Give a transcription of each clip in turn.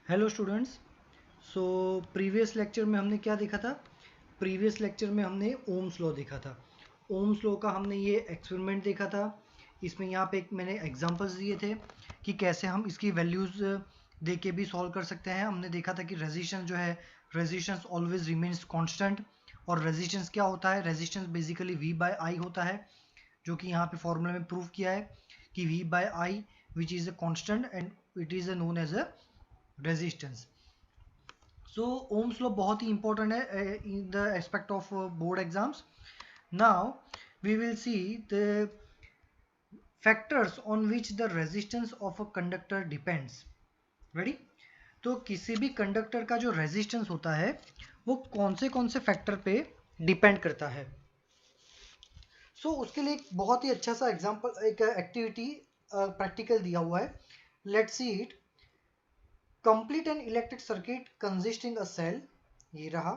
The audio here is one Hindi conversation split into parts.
Hello students. So previous lecture में हमने क्या देखा था? प्रीवियस लेक्चर में हमने ओम्स लॉ देखा था। ओम्स लॉ का हमने ये एक्सपेरिमेंट देखा था। इसमें यहाँ पे एक मैंने एग्जांपल्स दिए थे कि कैसे हम इसकी वैल्यूज़ दे के भी सॉल्व कर सकते हैं। हमने देखा था कि रेजिस्टेंस जो है, रेजिस्टेंस ऑलवेज रिमेन्स कांस्टेंट। और रेजिस्टेंस क्या होता है? रेजिस्टेंस बेसिकली V बाय आई होता है, जो कि यहाँ पे फॉर्मूला में प्रूव किया है कि V by I which is a constant and it is known as a resistance. So Ohm's law बहुत ही इंपॉर्टेंट है in the aspect of board exams. Now we will see the factors on which the resistance of a conductor depends. Ready? तो किसी भी कंडक्टर का जो रेजिस्टेंस होता है वो कौन से फैक्टर पे डिपेंड करता है. उसके लिए एक बहुत ही अच्छा सा एग्जांपल, एक एक्टिविटी प्रैक्टिकल दिया हुआ है. Let's see it. Complete an electric circuit consisting a cell, ये रहा,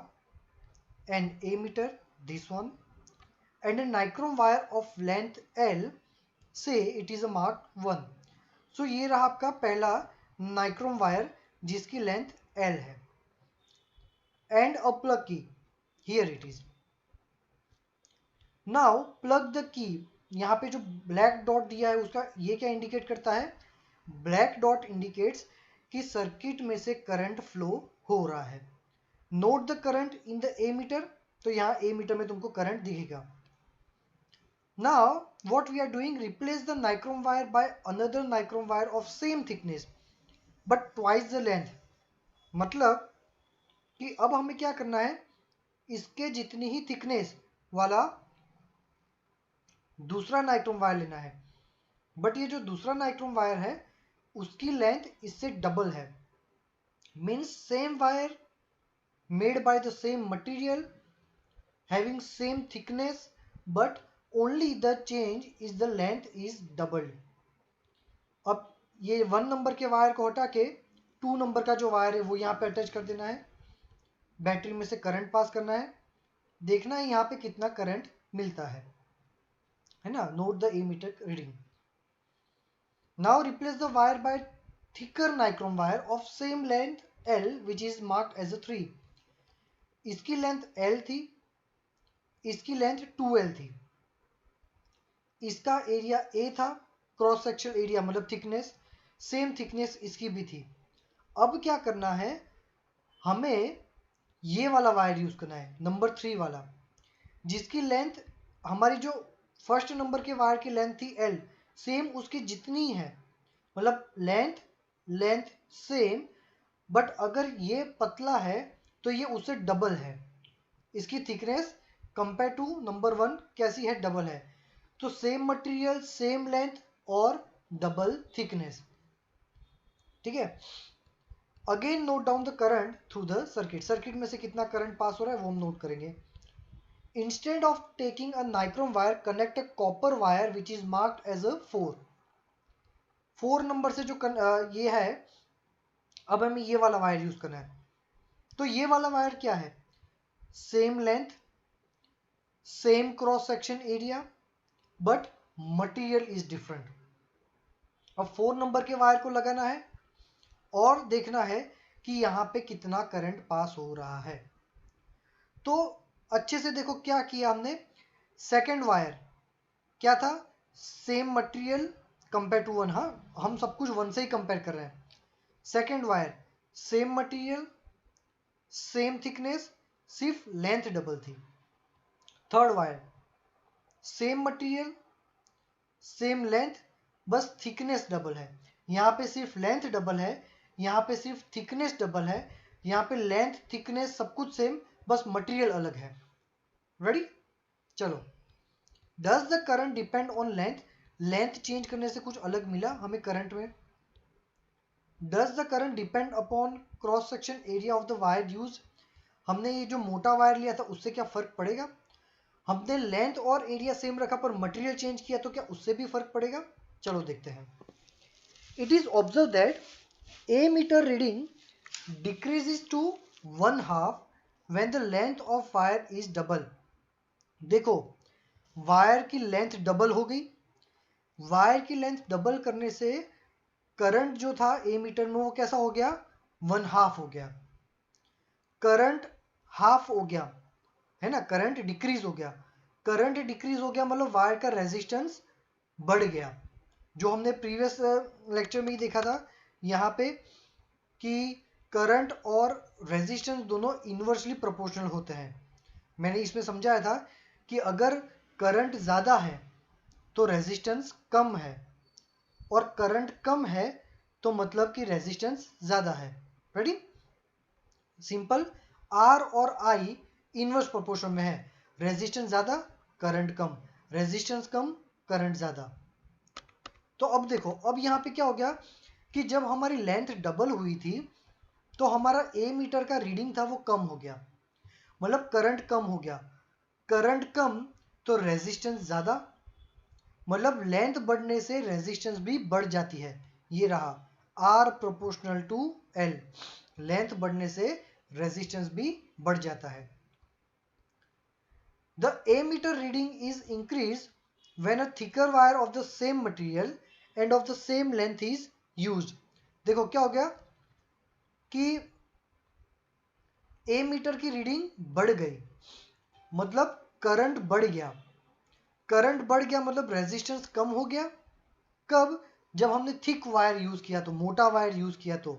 an ammeter, this one, and a nichrome wire of length L, say it is a mark 1. ये रहा आपका पहला नाइक्रोम वायर जिसकी लेंथ L है, and a plug key, here it is. Now plug the key. यहाँ पे जो ब्लैक डॉट दिया है उसका ये क्या इंडिकेट करता है? ब्लैक डॉट इंडिकेट्स कि सर्किट में से करंट फ्लो हो रहा है. Note the current in the ammeter. तो यहाँ एमीटर में तुमको करंट दिखेगा. Now what we are doing, replace the nichrome wire by another nichrome wire of same thickness but twice the length. मतलब कि अब हमें क्या करना है, इसके जितनी ही थिकनेस वाला दूसरा नाइक्रोम वायर लेना है, बट ये जो दूसरा नाइक्रोम वायर है उसकी लेंथ इससे डबल है. Means same wire made by the same material having same thickness but only the change is the length is doubled. अब ये 1 नंबर के वायर को हटा के 2 नंबर का जो वायर है वो यहाँ पे अटैच कर देना है. बैटरी में से करंट पास करना है, देखना है यहाँ पे कितना करंट मिलता है ना. Note the ammeter reading. Now replace the wire by thicker nichrome wire of same length L which is marked as a 3. इसकी लेंथ L थी, इसकी लेंथ 2L थी. इसका एरिया A था, क्रॉस सेक्शन एरिया मतलब थिकनेस, सेम थिकनेस इसकी भी थी. अब क्या करना है, हमें ये वाला वायर यूज करना है, नंबर 3 वाला, जिसकी लेंथ हमारी जो फर्स्ट नंबर के वायर की लेंथ थी L, सेम उसकी जितनी है, मतलब लेंथ लेंथ सेम, बट अगर ये पतला है तो ये उससे डबल है. इसकी थिकनेस कंपेयर टू नंबर 1 कैसी है? डबल है. तो सेम मटेरियल, सेम लेंथ और डबल थिकनेस. ठीक है. Again note down the current through the circuit. Circuit में से कितना करंट पास हो रहा है वो हम नोट करेंगे. Instead of taking a nichrome wire, connect a copper wire which is marked as a 4. 4 number से जो ये है, अब हमें ये वाला वायर यूज करना है. तो ये वाला वायर क्या है? Same length, same cross section area, but material is different. अब 4 नंबर के वायर को लगाना है और देखना है कि यहाँ पे कितना करंट पास हो रहा है. तो अच्छे से देखो क्या किया हमने. सेकेंड वायर क्या था? Same material compare to 1. हाँ, हम सब कुछ 1 से ही कंपेयर कर रहे हैं. Second wire same material, same thickness, सिर्फ लेंथ डबल थी. Third wire same material, same length, बस थिकनेस डबल है. यहाँ पे सिर्फ लेंथ डबल है, यहाँ पे सिर्फ थिकनेस डबल है. यहाँ पे लेंथ, थिकनेस सब कुछ सेम, बस मटेरियल अलग है. रेडी? चलो. Does the current depend on length. Length change करने से कुछ अलग मिला हमें करंट में. Does the current depend upon cross section area of the wire use. हमने ये जो मोटा वायर लिया था उससे क्या फर्क पड़ेगा? हमने लेंथ और एरिया सेम रखा पर मटेरियल चेंज किया तो क्या उससे भी फर्क पड़ेगा? चलो देखते हैं. It is observe that ammeter reading decreases to 1/2 when the length of wire is double. देखो, वायर की लेंथ डबल हो गई. वायर की लेंथ डबल करने से करंट जो था ए मीटर में वो कैसा हो गया? वन हाफ हो गया, करंट हाफ हो गया, है ना, करंट डिक्रीज हो गया। करंट डिक्रीज हो गया मतलब वायर का रेजिस्टेंस बढ़ गया। जो हमने प्रीवियस लेक्चर में ही देखा था यहाँ पे कि करंट और रेजिस्टेंस दोनों इनवर्सली प्रोपोर्शनल होते हैं। मैंने इसमें समझाया था कि अगर करंट ज़्यादा है तो रेजिस्टेंस कम है, और करंट कम है तो मतलब कि रेजिस्टेंस ज़्यादा है। Ready, simple. आर और आई इनवर्स प्रोपोर्शन में है, रेजिस्टेंस ज़्यादा करंट कम, रेजिस्टेंस कम करंट ज़्यादा। तो अब देखो, अब यहाँ पे क्या हो गया कि जब हमारी लेंथ डबल हुई थी तो हमारा ए मीटर का रीडिंग था वो कम हो गया, मतलब करंट कम हो गया। करंट कम तो रेजिस्टेंस ज़्यादा, मतलब लेंथ बढ़ने से रेजिस्टेंस भी बढ़ जाती है। ये रहा R proportional to L, length बढ़ने से रेजिस्टेंस भी बढ़ जाता है। The ammeter reading is increased when a thicker wire of the same material and of the same length is used। देखो क्या हो गया कि ammeter की रीडिंग बढ़ गई, मतलब करंट बढ़ गया। करंट बढ़ गया मतलब रेजिस्टेंस कम हो गया। कब? जब हमने थिक वायर यूज किया तो, मोटा वायर यूज किया तो।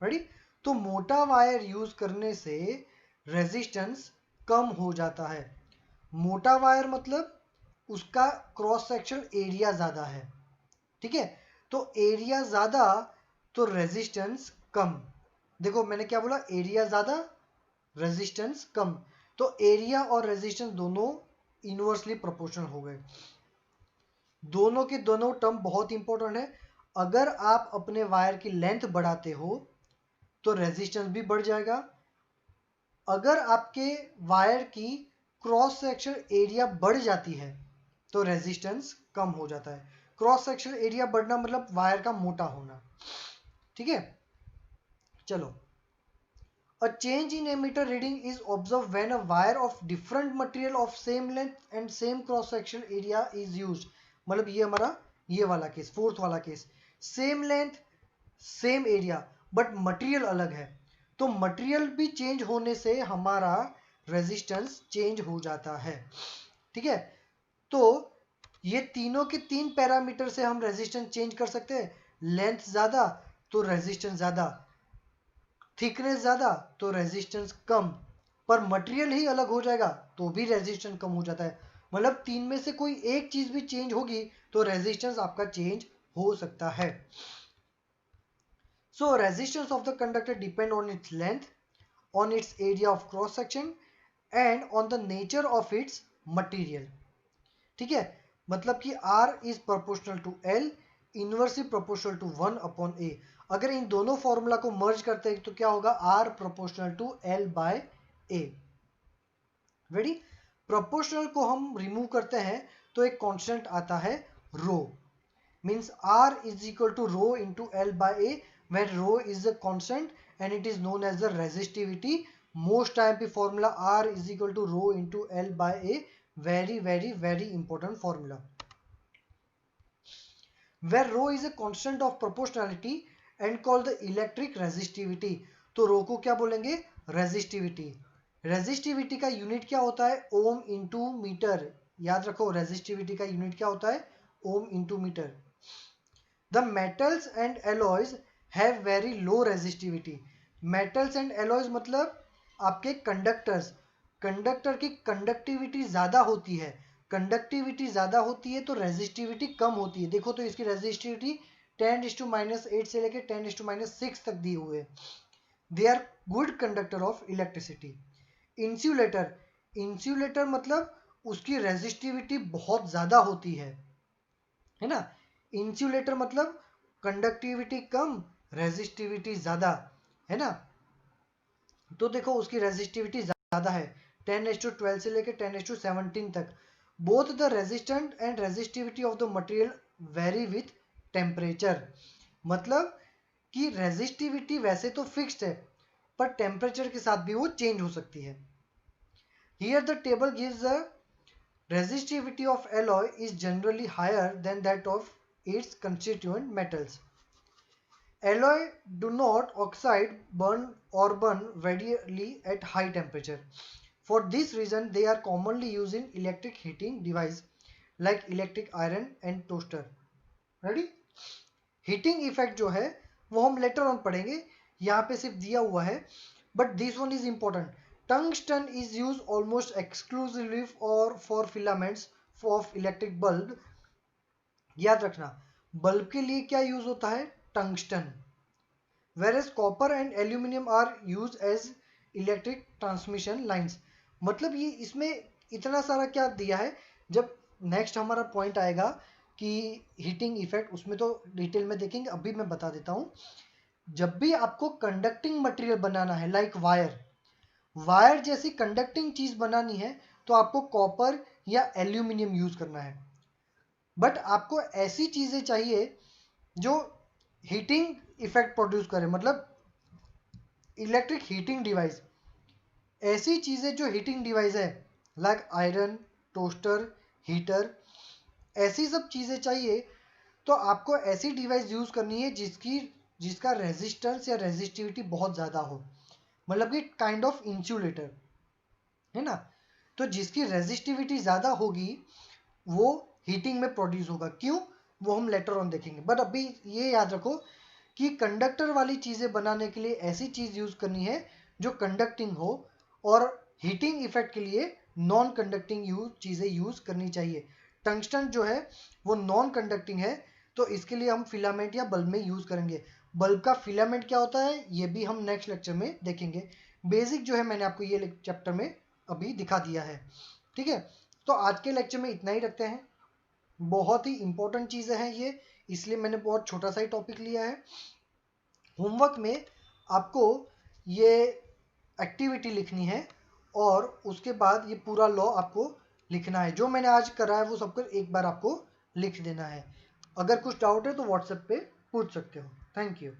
रेडी, तो मोटा वायर यूज करने से रेजिस्टेंस कम हो जाता है। मोटा वायर मतलब उसका क्रॉस सेक्शन एरिया ज़्यादा है, ठीक है। तो एरिया ज़्यादा तो रेजिस्टेंस कम। देखो मैंने क्या बोला, एरिया ज़्यादा रेजिस्टेंस कम, तो एरिया और रेजिस्टेंस दोनों इनवर्सली प्रोपोर्शनल हो गए। दोनों के दोनों टर्म बहुत इंपॉर्टेंट है। अगर आप अपने वायर की लेंथ बढ़ाते हो तो रेजिस्टेंस भी बढ़ जाएगा। अगर आपके वायर की क्रॉस सेक्शन एरिया बढ़ जाती है तो रेजिस्टेंस कम हो जाता है। क्रॉस सेक्शन एरिया बढ़ना मतलब वायर का मोटा होना, ठीक है। चलो, a change in ammeter reading is observed when a wire of different material of same length and same cross section area is used। मतलब ये हमारा ये वाला केस, फोर्थ वाला case, same length same area but material अलग है, तो मटेरियल भी चेंज होने से हमारा रेजिस्टेंस चेंज हो जाता है, ठीक है। तो ये तीनों के तीन पैरामीटर से हम रेजिस्टेंस चेंज कर सकते हैं। लेंथ ज़्यादा तो रेजिस्टेंस ज़्यादा, थिकनेस ज़्यादा तो रेजिस्टेंस कम, पर मटेरियल ही अलग हो जाएगा तो भी रेजिस्टेंस कम हो जाता है। मतलब तीन में से कोई एक चीज़ भी चेंज होगी तो रेजिस्टेंस आपका चेंज हो सकता है। So resistance of the conductor depend on its length, on its area of cross section and on the nature of its material। ठीक है, मतलब कि R is proportional to L, inversely proportional to 1/A। अगर इन दोनों फॉर्मूला को मर्ज करते हैं तो क्या होगा, R proportional to L/A। Ready, proportional को हम रिमूव करते हैं तो एक कांस्टेंट आता है रो, means R is equal to rho into L/A, where rho is a constant and it is known as the resistivity। most time पे formula R is equal to rho into L/A, very very very important formula, where rho is a constant of proportionality and called the electric resistivity। तो रो को क्या बोलेंगे, रेजिस्टिविटी। रेजिस्टिविटी का यूनिट क्या होता है, ओम इंटू मीटर। याद रखो रेजिस्टिविटी का यूनिट क्या होता है, ohm into metre. The metals and alloys have very low resistivity। metals and alloys मतलब आपके कंडक्टर्स, कंडक्टर की कंडक्टिविटी ज़्यादा होती है। कंडक्टिविटी ज़्यादा होती है तो रेजिस्टिविटी कम होती है। देखो तो इसकी रेजिस्टिविटी 10⁻⁸ से लेकर 10⁻⁶ तक दी हुए। They are good conductor of electricity. Insulator, insulator मतलब उसकी रेजिस्टिविटी बहुत ज़्यादा होती है ना। इंसुलेटर मतलब कंडक्टिविटी कम रेजिस्टिविटी ज्यादा, है ना। तो देखो उसकी रेजिस्टिविटी ज्यादा है, 10⁻12 से लेकर 10⁻17 तक। Both the resistant and resistivity of the material very with temperature. मतलब कि रेजिस्टिविटी वैसे तो फिक्स्ड है पर टेम्परेचर के साथ भी वो चेंज हो सकती है। Here the table gives the resistivity of alloy is generally higher than that of its constituent metals। Alloy do not oxide burn readily at high temperature. For this reason, they are commonly used in electric heating device like electric iron and toaster. Ready? Heating effect जो है वो हम लेटर ऑन पढ़ेंगे, यहाँ पे सिर्फ दिया हुआ है, but this one is important. Tungsten is use almost exclusively और for filaments of electric bulb. याद रखना, बल्ब के लिए क्या यूज होता है? Tungsten. Whereas copper and aluminium are use as electric transmission lines. मतलब ये इसमें इतना सारा क्या दिया है. जब नेक्स्ट हमारा पॉइंट आएगा कि हीटिंग इफेक्ट, उसमें तो डिटेल में देखेंगे, अभी मैं बता देता हूँ. जब भी आपको कंडक्टिंग मटेरियल बनाना है लाइक वायर जैसी कंडक्टिंग चीज बनानी है तो आपको कॉपर या एल्यूमिनियम यूज करना है. बट आपको ऐसी चीजें चाहिए जो हीटिंग इफेक्ट प्रोड्यूस करे, मतलब इलेक्ट्रिक हीटिंग डिवाइस. ऐसी चीजें जो हीटिंग डिवाइस है लाइक आयरन, टोस्टर, हीटर, ऐसी सब चीजें चाहिए. तो आपको ऐसी डिवाइस यूज करनी है जिसका रेजिस्टेंस या रेजिस्टिविटी बहुत ज्यादा हो, मतलब कि काइंड ऑफ इंसुलेटर है ना. तो जिसकी रेजिस्टिविटी ज्यादा होगी वो हीटिंग में प्रोड्यूस होगा. क्यों, वो हम लेटर ऑन देखेंगे. बट अभी ये याद रखो कि कंडक्टर वाली चीजें बनाने के लिए ऐसी चीज यूज करनी है जो कंडक्टिंग हो, और हीटिंग इफेक्ट के लिए नॉन कंडक्टिंग चीजें यूज करनी चाहिए. टंगस्टन जो है वो नॉन कंडक्टिंग है, तो इसके लिए हम फिलामेंट या बल्ब में यूज करेंगे. बल्ब का फिलामेंट क्या होता है ये भी हम नेक्स्ट लेक्चर में देखेंगे. बेसिक जो है मैंने आपको ये चैप्टर में अभी दिखा दिया है. ठीक है, तो आज के लेक्चर में इतना ही रखते हैं. बहुत ही इंपॉर्टेंट चीजें हैं ये, इसलिए मैंने बहुत छोटा सा ही टॉपिक लिया है. होमवर्क में आपको ये एक्टिविटी लिखनी है और उसके बाद ये पूरा लॉ आपको लिखना है. जो मैंने आज करा है वो सब कुछ एक बार आपको लिख देना है. अगर कुछ डाउट है तो व्हाट्सएप पे पूछ सकते हो. Thank you.